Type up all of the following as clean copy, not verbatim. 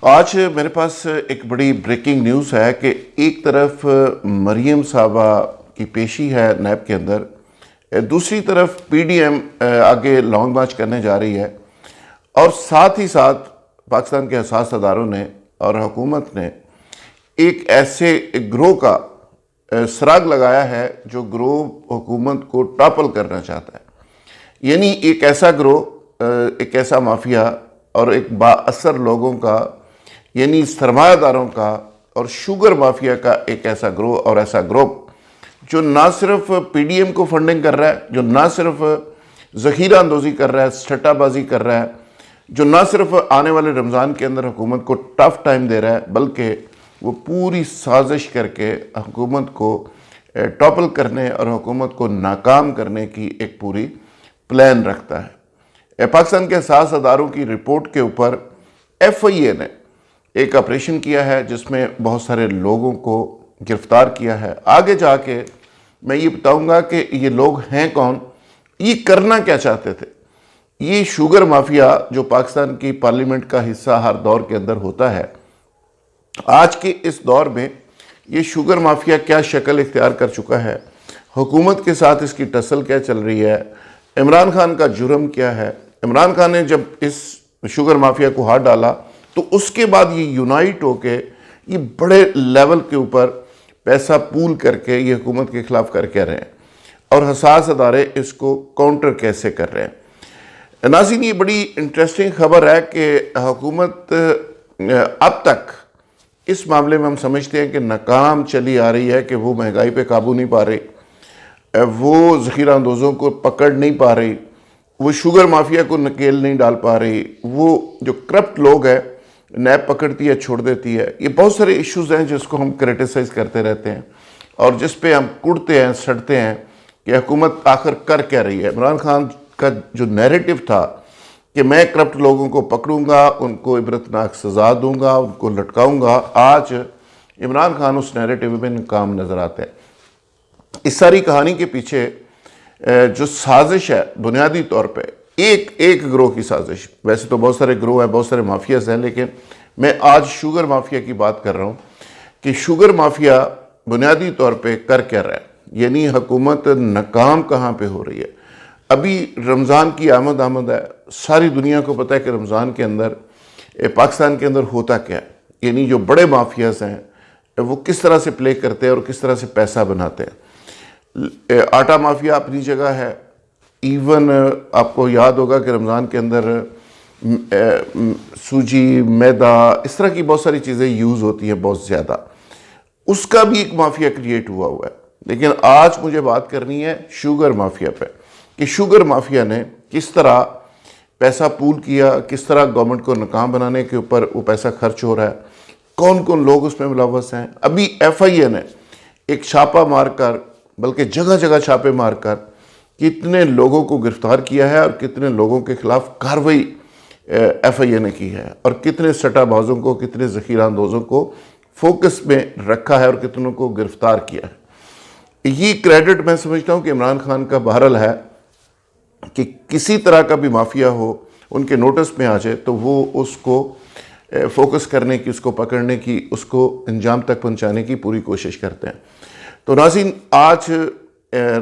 آج میرے پاس ایک بڑی بریکنگ نیوز ہے کہ ایک طرف مریم صاحبہ کی پیشی ہے نیب کے اندر، دوسری طرف پی ڈی ایم آگے لانگ مارچ کرنے جا رہی ہے، اور ساتھ ہی ساتھ پاکستان کے حساس اداروں نے اور حکومت نے ایک ایسے گروہ کا سراغ لگایا ہے جو گروہ حکومت کو ٹاپل کرنا چاہتا ہے۔ یعنی ایک ایسا گروہ، ایک ایسا مافیا اور ایک با اثر لوگوں کا، یعنی سرمایہ داروں کا اور شوگر مافیا کا ایک ایسا گروہ اور ایسا گروپ جو نہ صرف پی ڈی ایم کو فنڈنگ کر رہا ہے، جو نہ صرف ذخیرہ اندوزی کر رہا ہے، سٹا بازی کر رہا ہے، جو نہ صرف آنے والے رمضان کے اندر حکومت کو ٹف ٹائم دے رہا ہے، بلکہ وہ پوری سازش کر کے حکومت کو ٹاپل کرنے اور حکومت کو ناکام کرنے کی ایک پوری پلان رکھتا ہے۔ پاکستان کے حساس اداروں کی رپورٹ کے اوپر ایف آئی اے نے ایک آپریشن کیا ہے جس میں بہت سارے لوگوں کو گرفتار کیا ہے۔ آگے جا کے میں یہ بتاؤں گا کہ یہ لوگ ہیں کون، یہ کرنا کیا چاہتے تھے۔ یہ شوگر مافیا جو پاکستان کی پارلیمنٹ کا حصہ ہر دور کے اندر ہوتا ہے، آج کے اس دور میں یہ شوگر مافیا کیا شکل اختیار کر چکا ہے، حکومت کے ساتھ اس کی ٹسل کیا چل رہی ہے، عمران خان کا جرم کیا ہے۔ عمران خان نے جب اس شوگر مافیا کو ہاتھ ڈالا تو اس کے بعد یہ یونائٹ ہو کے یہ بڑے لیول کے اوپر پیسہ پول کر کے یہ حکومت کے خلاف کر کے رہے ہیں، اور حساس ادارے اس کو کاؤنٹر کیسے کر رہے ہیں۔ ناظرین، یہ بڑی انٹرسٹنگ خبر ہے کہ حکومت اب تک اس معاملے میں ہم سمجھتے ہیں کہ ناکام چلی آ رہی ہے، کہ وہ مہنگائی پہ قابو نہیں پا رہی، وہ ذخیرہ اندوزوں کو پکڑ نہیں پا رہی، وہ شوگر مافیا کو نکیل نہیں ڈال پا رہی، وہ جو کرپٹ لوگ ہیں نیب پکڑتی ہے چھوڑ دیتی ہے۔ یہ بہت سارے ایشوز ہیں جس کو ہم کرٹیسائز کرتے رہتے ہیں اور جس پہ ہم کڑتے ہیں، سڑتے ہیں کہ حکومت آخر کر کیا رہی ہے۔ عمران خان کا جو نیریٹو تھا کہ میں کرپٹ لوگوں کو پکڑوں گا، ان کو عبرتناک سزا دوں گا، ان کو لٹکاؤں گا، آج عمران خان اس نیریٹو میں ناکام نظر آتے ہیں۔ اس ساری کہانی کے پیچھے جو سازش ہے بنیادی طور پہ ایک گروہ کی سازش، ویسے تو بہت سارے گروہ ہیں، بہت سارے مافیاز ہیں، لیکن میں آج شوگر مافیا کی بات کر رہا ہوں کہ شوگر مافیا بنیادی طور پہ کر کیا رہا ہے، یعنی حکومت ناکام کہاں پہ ہو رہی ہے۔ ابھی رمضان کی آمد ہے، ساری دنیا کو پتہ ہے کہ رمضان کے اندر پاکستان کے اندر ہوتا کیا ہے، یعنی جو بڑے مافیاز ہیں وہ کس طرح سے پلے کرتے ہیں اور کس طرح سے پیسہ بناتے ہیں۔ آٹا مافیا اپنی جگہ ہے، ایون آپ کو یاد ہوگا کہ رمضان کے اندر سوجی، میدا، اس طرح کی بہت ساری چیزیں یوز ہوتی ہیں بہت زیادہ، اس کا بھی ایک مافیا کریٹ ہوا ہے۔ لیکن آج مجھے بات کرنی ہے شوگر مافیا پہ، کہ شوگر مافیا نے کس طرح پیسہ پول کیا، کس طرح گورنمنٹ کو ناکام بنانے کے اوپر وہ پیسہ خرچ ہو رہا ہے، کون کون لوگ اس میں ملوث ہیں۔ ابھی ایف آئی اے نے ایک چھاپہ مار کر، بلکہ جگہ جگہ چھاپے مار کر کتنے لوگوں کو گرفتار کیا ہے اور کتنے لوگوں کے خلاف کارروائی ایف آئی اے نے کی ہے، اور کتنے سٹا بازوں کو، کتنے ذخیرہ اندوزوں کو فوکس میں رکھا ہے اور کتنوں کو گرفتار کیا ہے۔ یہ کریڈٹ میں سمجھتا ہوں کہ عمران خان کا بہرحال ہے کہ کسی طرح کا بھی مافیا ہو ان کے نوٹس میں آ جائے تو وہ اس کو فوکس کرنے کی، اس کو پکڑنے کی، اس کو انجام تک پہنچانے کی پوری کوشش کرتے ہیں۔ تو ناظرین، آج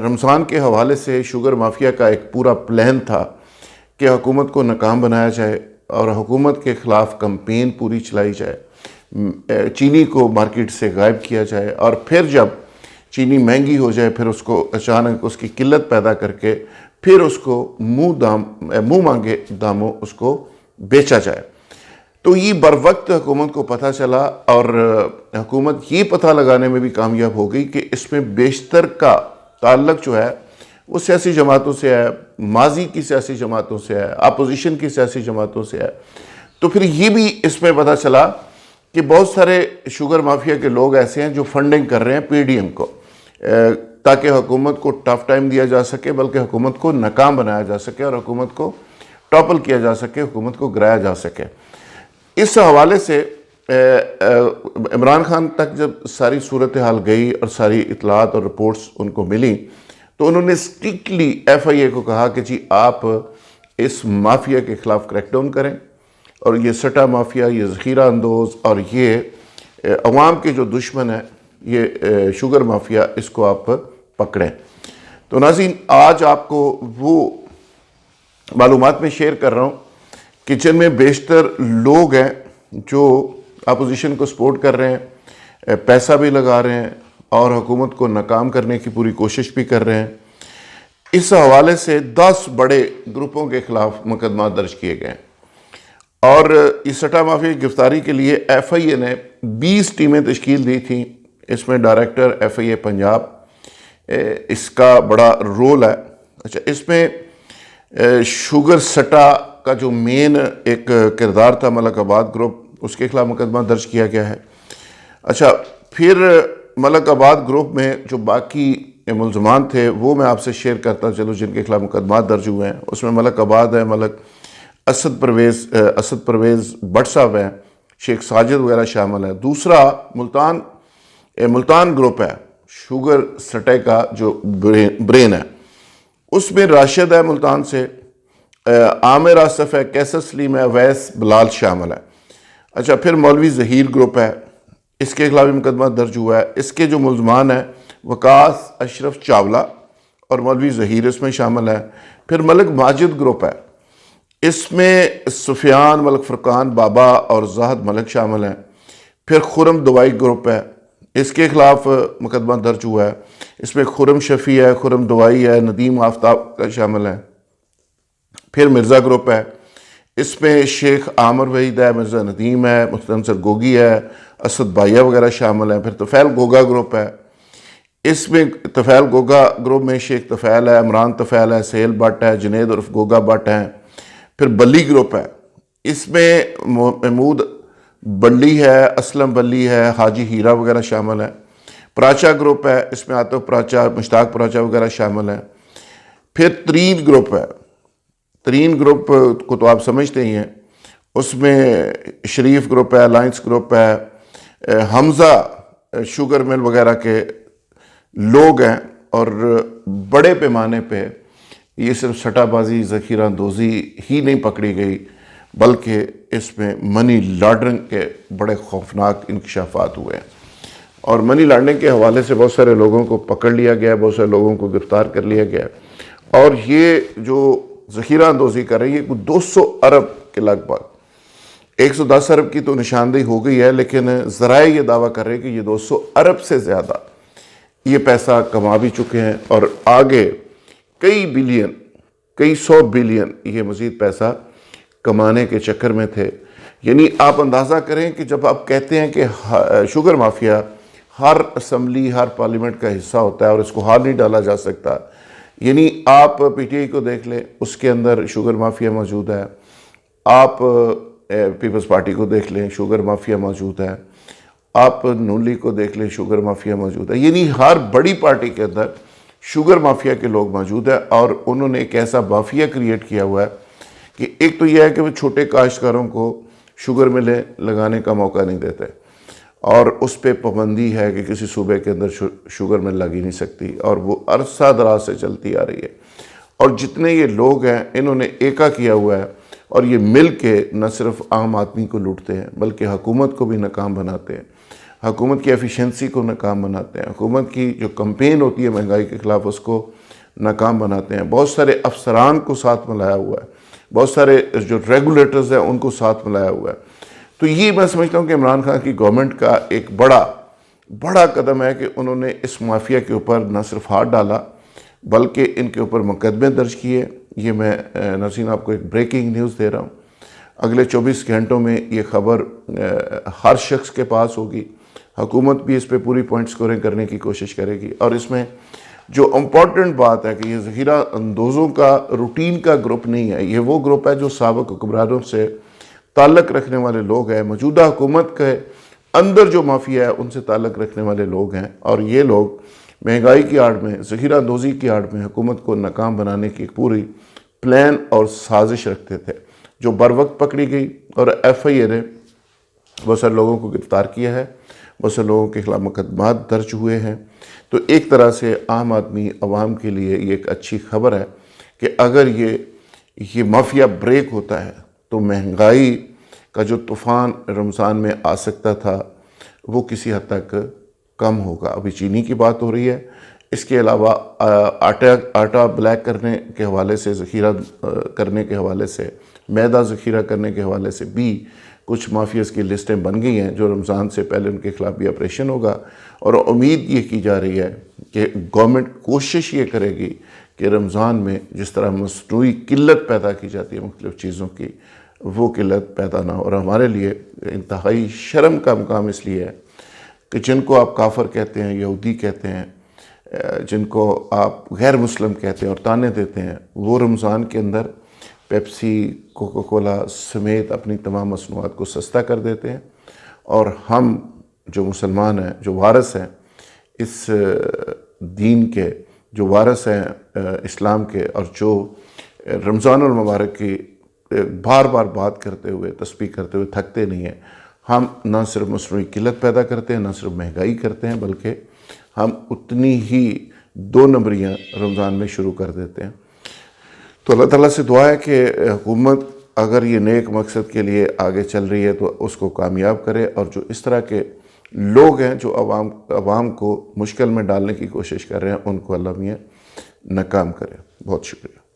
رمضان کے حوالے سے شوگر مافیا کا ایک پورا پلان تھا کہ حکومت کو ناکام بنایا جائے اور حکومت کے خلاف کمپین پوری چلائی جائے، چینی کو مارکیٹ سے غائب کیا جائے، اور پھر جب چینی مہنگی ہو جائے پھر اس کو اچانک اس کی قلت پیدا کر کے پھر اس کو منہ مانگے داموں اس کو بیچا جائے۔ تو یہ بروقت حکومت کو پتہ چلا، اور حکومت یہ پتہ لگانے میں بھی کامیاب ہو گئی کہ اس میں بیشتر کا تعلق جو ہے وہ سیاسی جماعتوں سے ہے، ماضی کی سیاسی جماعتوں سے ہے، اپوزیشن کی سیاسی جماعتوں سے ہے۔ تو پھر یہ بھی اس میں پتہ چلا کہ بہت سارے شوگر مافیا کے لوگ ایسے ہیں جو فنڈنگ کر رہے ہیں پی ڈی ایم کو، تاکہ حکومت کو ٹف ٹائم دیا جا سکے، بلکہ حکومت کو ناکام بنایا جا سکے اور حکومت کو ٹاپل کیا جا سکے، حکومت کو گرایا جا سکے۔ اس حوالے سے عمران خان تک جب ساری صورتحال گئی اور ساری اطلاعات اور رپورٹس ان کو ملی تو انہوں نے اسٹرکٹلی ایف آئی اے کو کہا کہ جی آپ اس مافیا کے خلاف کریک ڈاؤن کریں، اور یہ سٹا مافیا، یہ ذخیرہ اندوز اور یہ عوام کے جو دشمن ہے یہ شوگر مافیا، اس کو آپ پکڑیں۔ تو ناظرین، آج آپ کو وہ معلومات میں شیئر کر رہا ہوں کہ جن میں بیشتر لوگ ہیں جو اپوزیشن کو سپورٹ کر رہے ہیں، پیسہ بھی لگا رہے ہیں اور حکومت کو ناکام کرنے کی پوری کوشش بھی کر رہے ہیں۔ اس حوالے سے 10 بڑے گروپوں کے خلاف مقدمات درج کیے گئے ہیں، اور اس سٹا مافیا کی گرفتاری کے لیے ایف آئی اے نے 20 ٹیمیں تشکیل دی تھیں۔ اس میں ڈائریکٹر ایف آئی اے پنجاب، اس کا بڑا رول ہے۔ اچھا، اس میں شوگر سٹا کا جو مین ایک کردار تھا، ملک آباد گروپ، اس کے خلاف مقدمہ درج کیا گیا ہے۔ اچھا، پھر ملک آباد گروپ میں جو باقی ملزمان تھے وہ میں آپ سے شیئر کرتا چلو جن کے خلاف مقدمات درج ہوئے ہیں۔ اس میں ملک آباد ہے، ملک اسد پرویز بٹ صاحب ہیں، شیخ ساجد وغیرہ شامل ہیں۔ دوسرا ملتان گروپ ہے، شوگر سٹے کا جو برین ہے، اس میں راشد ہے ملتان سے، عامر آصف ہے، کیسر سلیم ہے، ویس بلال شامل ہے۔ اچھا، پھر مولوی ظہیر گروپ ہے، اس کے خلاف مقدمہ درج ہوا ہے۔ اس کے جو ملزمان ہیں وقاص اشرف چاولہ اور مولوی ظہیر اس میں شامل ہے۔ پھر ملک ماجد گروپ ہے، اس میں سفیان، ملک فرقان بابا اور زاہد ملک شامل ہیں۔ پھر خرم دوائی گروپ ہے، اس کے خلاف مقدمہ درج ہوا ہے۔ اس میں خرم شفیع ہے، خرم دوائی ہے، ندیم آفتاب کا شامل ہے۔ پھر مرزا گروپ ہے، اس میں شیخ عامر وحید ہے، مرزا ندیم ہے، مستنصر گوگی ہے، اسد بائیہ وغیرہ شامل ہیں۔ پھر طفیل گوگا گروپ ہے، اس میں طفیل گوگا گروپ میں شیخ طفیل ہے، عمران طفیل ہے، سہیل بٹ ہے، جنید عرف گوگا بٹ ہیں۔ پھر بلی گروپ ہے، اس میں محمود بلی ہے، اسلم بلی ہے، حاجی ہیرا وغیرہ شامل ہیں۔ پراچا گروپ ہے، اس میں عاطف پراچا، مشتاق پراچا وغیرہ شامل ہیں۔ پھر ترین گروپ ہے، ترین گروپ کو تو آپ سمجھتے ہی ہیں، اس میں شریف گروپ ہے، الائنس گروپ ہے، حمزہ شوگر مل وغیرہ کے لوگ ہیں، اور بڑے پیمانے پہ یہ صرف سٹا بازی، ذخیرہ اندوزی ہی نہیں پکڑی گئی، بلکہ اس میں منی لانڈرنگ کے بڑے خوفناک انکشافات ہوئے ہیں، اور منی لانڈرنگ کے حوالے سے بہت سارے لوگوں کو پکڑ لیا گیا ہے، بہت سارے لوگوں کو گرفتار کر لیا گیا ہے۔ اور یہ جو ذخیرہ اندوزی کر رہی ہے 200 ارب کے لگ بھگ، 110 ارب کی تو نشاندہی ہو گئی ہے، لیکن ذرائع یہ دعویٰ کر رہے ہیں کہ یہ 200 ارب سے زیادہ یہ پیسہ کما بھی چکے ہیں، اور آگے کئی بلین، کئی 100 بلین یہ مزید پیسہ کمانے کے چکر میں تھے۔ یعنی آپ اندازہ کریں کہ جب آپ کہتے ہیں کہ شوگر مافیا ہر اسمبلی، ہر پارلیمنٹ کا حصہ ہوتا ہے اور اس کو ہار نہیں ڈالا جا سکتا، یعنی آپ پی ٹی آئی کو دیکھ لیں، اس کے اندر شوگر مافیا موجود ہے، آپ پیپلز پارٹی کو دیکھ لیں، شوگر مافیا موجود ہے، آپ نون لیگ کو دیکھ لیں، شوگر مافیا موجود ہے۔ یعنی ہر بڑی پارٹی کے اندر شوگر مافیا کے لوگ موجود ہیں، اور انہوں نے ایک ایسا مافیا کریٹ کیا ہوا ہے کہ ایک تو یہ ہے کہ وہ چھوٹے کاشتکاروں کو شوگر ملیں لگانے کا موقع نہیں دیتے، اور اس پہ پابندی ہے کہ کسی صوبے کے اندر شوگر مل لگ ہی نہیں سکتی، اور وہ عرصہ دراز سے چلتی آ رہی ہے۔ اور جتنے یہ لوگ ہیں انہوں نے ایکا کیا ہوا ہے، اور یہ مل کے نہ صرف عام آدمی کو لوٹتے ہیں بلکہ حکومت کو بھی ناکام بناتے ہیں، حکومت کی ایفیشنسی کو ناکام بناتے ہیں، حکومت کی جو کمپین ہوتی ہے مہنگائی کے خلاف اس کو ناکام بناتے ہیں۔ بہت سارے افسران کو ساتھ ملایا ہوا ہے، بہت سارے جو ریگولیٹرز ہیں ان کو ساتھ ملایا ہوا ہے۔ تو یہ میں سمجھتا ہوں کہ عمران خان کی گورنمنٹ کا ایک بڑا قدم ہے کہ انہوں نے اس مافیا کے اوپر نہ صرف ہاتھ ڈالا بلکہ ان کے اوپر مقدمے درج کیے۔ یہ میں ناظرین آپ کو ایک بریکنگ نیوز دے رہا ہوں، اگلے 24 گھنٹوں میں یہ خبر ہر شخص کے پاس ہوگی، حکومت بھی اس پہ پوری پوائنٹ سکورنگ کرنے کی کوشش کرے گی۔ اور اس میں جو امپورٹنٹ بات ہے کہ یہ ذخیرہ اندوزوں کا روٹین کا گروپ نہیں ہے، یہ وہ گروپ ہے جو سابق حکمرانوں سے تعلق رکھنے والے لوگ ہیں، موجودہ حکومت کے اندر جو مافیا ہے ان سے تعلق رکھنے والے لوگ ہیں، اور یہ لوگ مہنگائی کی آڑ میں، ذخیرہ اندوزی کی آڑ میں حکومت کو ناکام بنانے کی پوری پلان اور سازش رکھتے تھے، جو بر وقت پکڑی گئی، اور ایف آئی اے نے بہت سارے لوگوں کو گرفتار کیا ہے، بہت سے لوگوں کے خلاف مقدمات درج ہوئے ہیں۔ تو ایک طرح سے عام آدمی، عوام کے لیے یہ ایک اچھی خبر ہے کہ اگر یہ مافیا بریک ہوتا ہے تو مہنگائی کا جو طوفان رمضان میں آ سکتا تھا وہ کسی حد تک کم ہوگا. ابھی چینی کی بات ہو رہی ہے. اس کے علاوہ آٹا بلیک کرنے کے حوالے سے، ذخیرہ کرنے کے حوالے سے، میدہ ذخیرہ کرنے کے حوالے سے بھی کچھ مافیاز کی لسٹیں بن گئی ہیں جو رمضان سے پہلے ان کے خلاف بھی آپریشن ہوگا. اور امید یہ کی جا رہی ہے کہ گورنمنٹ کوشش یہ کرے گی کہ رمضان میں جس طرح مصنوعی قلت پیدا کی جاتی ہے مختلف چیزوں کی، وہ قلت پیدا نہ ہو. اور ہمارے لیے انتہائی شرم کا مقام اس لیے ہے کہ جن کو آپ کافر کہتے ہیں، یہودی کہتے ہیں، جن کو آپ غیر مسلم کہتے ہیں اور طعنے دیتے ہیں، وہ رمضان کے اندر پیپسی، کوکا کولا سمیت اپنی تمام مصنوعات کو سستا کر دیتے ہیں. اور ہم جو مسلمان ہیں، جو وارث ہیں اس دین کے، جو وارث ہیں اسلام کے، اور جو رمضان المبارک کی بار بار بات کرتے ہوئے، تسبیح کرتے ہوئے تھکتے نہیں ہیں، ہم نہ صرف مصنوعی قلت پیدا کرتے ہیں، نہ صرف مہنگائی کرتے ہیں، بلکہ ہم اتنی ہی دو نمبریاں رمضان میں شروع کر دیتے ہیں. تو اللہ تعالیٰ سے دعا ہے کہ حکومت اگر یہ نیک مقصد کے لیے آگے چل رہی ہے تو اس کو کامیاب کرے، اور جو اس طرح کے لوگ ہیں جو عوام کو مشکل میں ڈالنے کی کوشش کر رہے ہیں ان کو اللہ میاں ناکام کرے. بہت شکریہ.